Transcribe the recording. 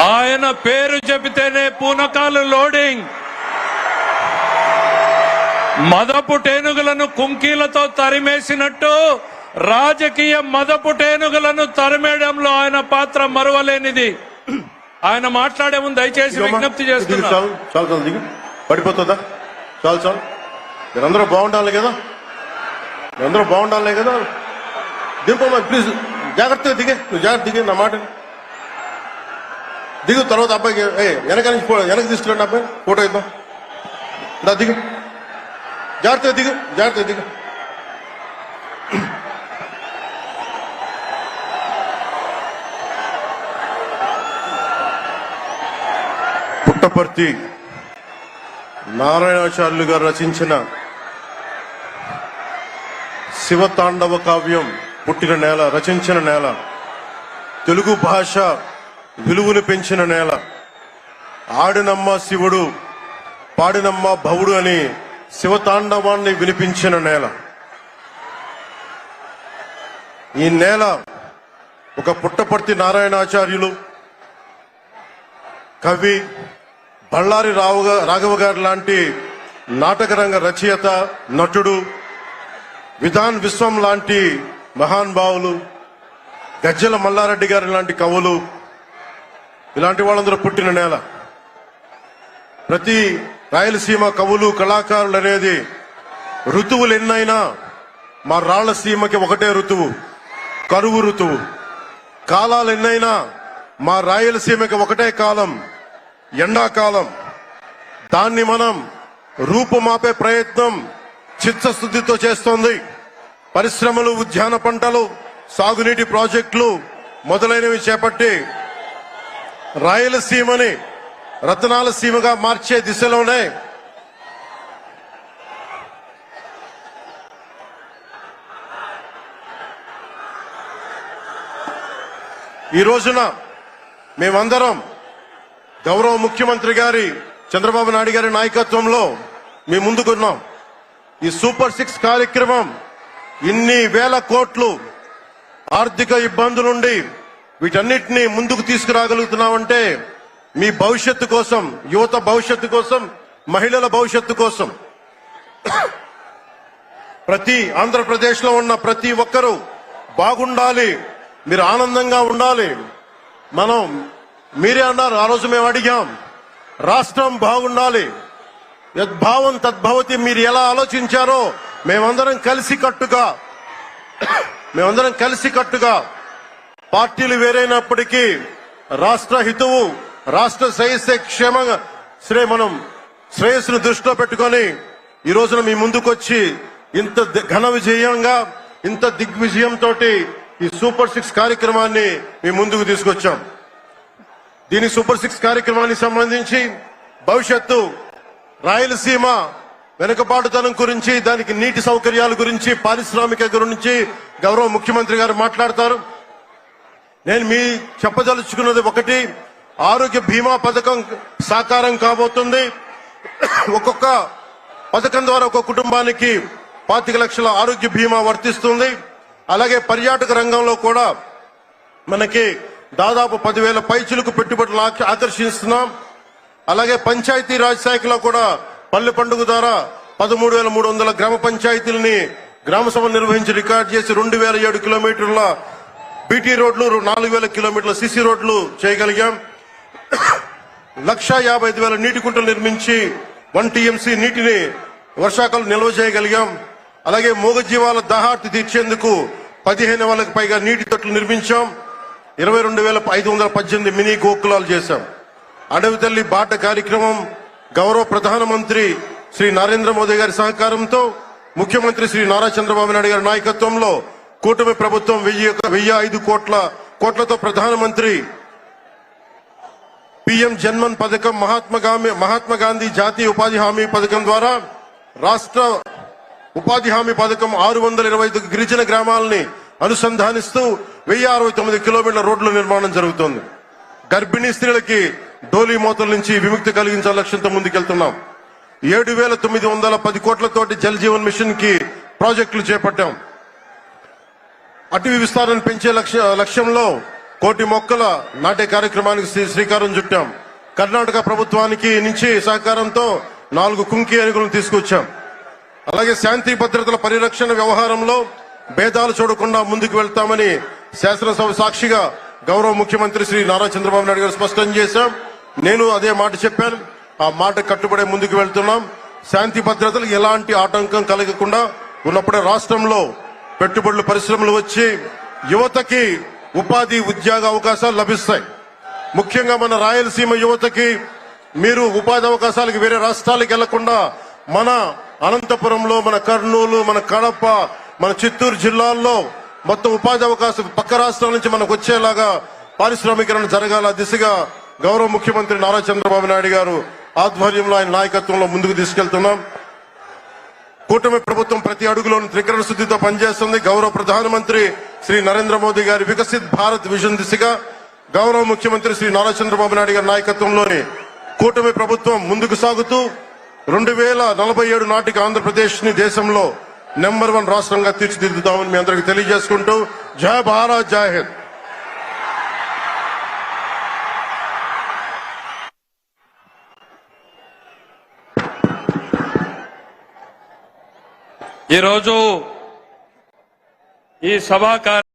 ఆయన పేరు చెబితేనే పూనకాలు లోడింగ్. మదపుటేనుగులను కుంకీలతో తరిమేసినట్టు రాజకీయ మదపుటేనుగులను తరిమేయడంలో ఆయన పాత్ర మరువలేనిది. ఆయన మాట్లాడే ముందు దయచేసి విజ్ఞప్తి చేస్తున్నాను. చాలు దిగు, పడిపోతుందా? చాలు మీరందరూ బాగుండాలి కదా, మీరందరూ బాగుండాలి కదా. దింపమ్మా ప్లీజ్, జాగ్రత్తగా దిగే, నువ్వు జాగ్రత్త దిగే, నా మాట దిగు. తర్వాత అబ్బాయికి వెనక తీసుకురండి, అబ్బాయి ఫోటో ఇద్దాం. దా దిగు, జాగ్రత్తగా దిగు. పుట్టపర్తి నారాయణాచార్యులు గారు రచించిన శివతాండవ కావ్యం పుట్టిన నేల, రచించిన నేల, తెలుగు భాష విలువను పెంచిన నేల, ఆడినమ్మ శివుడు పాడినమ్మ భవుడు అని శివతాండవాన్ని వినిపించిన నేల. ఈ నేల ఒక పుట్టపర్తి నారాయణాచార్యులు, కవి బళ్ళారి రాఘవ గారు లాంటి నాటకరంగ రచయిత, నటుడు, విధాన్ విశ్వం లాంటి మహానుభావులు, గజ్జల మల్లారెడ్డి గారి లాంటి కవులు, ఇలాంటి వాళ్ళందరూ పుట్టిన నేల. ప్రతి రాయలసీమ కవులు కళాకారులు అనేది ఋతువులు ఎన్నైనా మా రాళ్లసీమకి ఒకటే ఋతువు, కరువు ఋతువు. కాలాలు ఎన్నైనా మా రాయలసీమకి ఒకటే కాలం, ఎండాకాలం. దాన్ని మనం రూపుమాపే ప్రయత్నం చిత్తశుద్ధితో చేస్తోంది. పరిశ్రమలు, ఉద్యాన పంటలు, సాగునీటి ప్రాజెక్టులు మొదలైనవి చేపట్టి రాయలసీమని రతనాల సీమగా మార్చే దిశలోనే ఈ రోజున మేమందరం గౌరవ ముఖ్యమంత్రి గారి చంద్రబాబు నాయుడు గారి నాయకత్వంలో మీ ముందుకున్నాం. ఈ సూపర్ 6 కార్యక్రమం ఇన్ని వేల కోట్లు ఆర్థిక ఇబ్బందులుండి వీటన్నిటినీ ముందుకు తీసుకురాగలుగుతున్నామంటే మీ భవిష్యత్తు కోసం, యువత భవిష్యత్తు కోసం, మహిళల భవిష్యత్తు కోసం, ప్రతి ఆంధ్రప్రదేశ్ లో ఉన్న ప్రతి ఒక్కరూ బాగుండాలి, మీరు ఆనందంగా ఉండాలి. మీరే అన్నారు, ఆ రోజు మేము అడిగాం, రాష్ట్రం బాగుండాలి, యద్భావం తద్భవతి. మీరు ఎలా ఆలోచించారో మేమందరం కలిసికట్టుగా పార్టీలు వేరైనప్పటికీ రాష్ట్ర హితువు, రాష్ట్ర శ్రేయస్సును దృష్టిలో పెట్టుకొని ఈ రోజున మీ ముందుకొచ్చి ఇంత ఘన విజయంగా, ఇంత దిగ్విజయంతో ఈ సూపర్ 6 కార్యక్రమాన్ని మీ ముందుకు తీసుకొచ్చాం. దీని సూపర్ 6 కార్యక్రమానికి సంబంధించి భవిష్యత్తు రాయలసీమ వెనుకబాటుతనం గురించి, దానికి నీటి సౌకర్యాల గురించి, పారిశ్రామిక గురించి గౌరవ ముఖ్యమంత్రి గారు మాట్లాడతారు. నేను మీ చెప్పదలుచుకున్నది ఒకటి, ఆరోగ్య బీమా పథకం సాకారం కాబోతుంది. ఒక్కొక్క పథకం ద్వారా ఒక్కొక్క కుటుంబానికి 25 లక్షల ఆరోగ్య బీమా వర్తిస్తుంది. అలాగే పర్యాటక రంగంలో కూడా మనకి దాదాపు 10,000 పైచులకు పెట్టుబడులు ఆకర్షిస్తున్నాం. అలాగే పంచాయతీ రాజ్ శాఖలో కూడా పల్లె పండుగ ద్వారా 13,300 గ్రామ పంచాయతీలని గ్రామ సభ నిర్వహించి రికార్డు చేసి 2,007 కిలోమీటర్ల బీటీ రోడ్లు, 4,000 కిలోమీటర్ల సిసి రోడ్లు చేయగలిగాం. 1,55,000 నీటి కుంటలు నిర్మించి 1 టీఎంసీ నీటిని వర్షాకాలం నిల్వ చేయగలిగాం. అలాగే మూగజీవాల దాహార్తి తీర్చేందుకు 15,000కు పైగా నీటి తొట్లు నిర్మించాం. 22,518 మినీ గోకులాలు చేశాం. అడవి తల్లి బాట కార్యక్రమం గౌరవ ప్రధానమంత్రి శ్రీ నరేంద్ర మోదీ గారి సహకారంతో, ముఖ్యమంత్రి శ్రీ నారా చంద్రబాబు నాయుడు గారి నాయకత్వంలో కూటమి ప్రభుత్వం 1,005 కోట్లతో ప్రధానమంత్రి పిఎం జన్మన్ పథకం, మహాత్మా గాంధీ జాతీయ ఉపాధి హామీ పథకం ద్వారా రాష్ట్ర ఉపాధి హామీ పథకం 625 గిరిజన గ్రామాలని అనుసంధానిస్తూ 1,069 కిలోమీటర్ల రోడ్ల నిర్మాణం జరుగుతోంది. గర్భిణీ స్త్రీలకి డోలీ మోతల నుంచి విముక్తి కలిగించాల లక్ష్యంతో ముందుకెళ్తున్నాం. 7,910 కోట్లతోటి జల్ జీవన్ మిషన్ కి ప్రాజెక్టులు చేపట్టాం. అటవీ విస్తారాన్ని పెంచే లక్ష్యంలో కోటి మొక్కల నాటే కార్యక్రమానికి శ్రీకారం చుట్టాం. కర్ణాటక ప్రభుత్వానికి నుంచి సహకారంతో 4 కుంకి ఏనుగులను తీసుకొచ్చాం. అలాగే శాంతి భద్రతల పరిరక్షణ వ్యవహారంలో భేదాలు చూడకుండా ముందుకు వెళ్తామని శాసనసభ సాక్షిగా గౌరవ ముఖ్యమంత్రి శ్రీ నారా చంద్రబాబు నాయుడు గారు స్పష్టం చేశాం. నేను అదే మాట చెప్పాను. ఆ మాట కట్టుబడే ముందుకు వెళ్తున్నాం. శాంతి భద్రతలు ఎలాంటి ఆటంకం కలగకుండా ఉన్నప్పుడే రాష్ట్రంలో పెట్టుబడులు పరిశ్రమలు వచ్చి యువతకి ఉపాధి ఉద్యోగ అవకాశాలు లభిస్తాయి. ముఖ్యంగా మన రాయలసీమ యువతకి మీరు ఉపాధి అవకాశాలకు వేరే రాష్ట్రాలకు వెళ్లకుండా మన అనంతపురంలో, మన కర్నూలు, మన కడప, మన చిత్తూరు జిల్లాల్లో మొత్తం ఉపాధి అవకాశం పక్క రాష్ట్రాల నుంచి మనకు వచ్చేలాగా పారిశ్రామికరణ జరగాల దిశగా గౌరవ ముఖ్యమంత్రి నారా చంద్రబాబు నాయుడు గారు ఆధ్వర్యంలో ఆయన నాయకత్వంలో ముందుకు తీసుకెళ్తున్నాం. కూటమి ప్రభుత్వం ప్రతి అడుగులోని త్రికరణ శుద్ధితో పనిచేస్తుంది. గౌరవ ప్రధానమంత్రి శ్రీ నరేంద్ర మోదీ గారి వికసిత్ భారత్ విజన్ దిశగా గౌరవ ముఖ్యమంత్రి శ్రీ నారా చంద్రబాబు నాయుడు గారి నాయకత్వంలోని కూటమి ప్రభుత్వం ముందుకు సాగుతూ 2047 నాటికి ఆంధ్రప్రదేశ్ ని దేశంలో నెంబర్ 1 రాష్ట్రంగా తీర్చిదిద్దుతామని మీ అందరికీ తెలియజేసుకుంటూ జై భారత్, జై హింద్. ఈరోజు ఈ సభా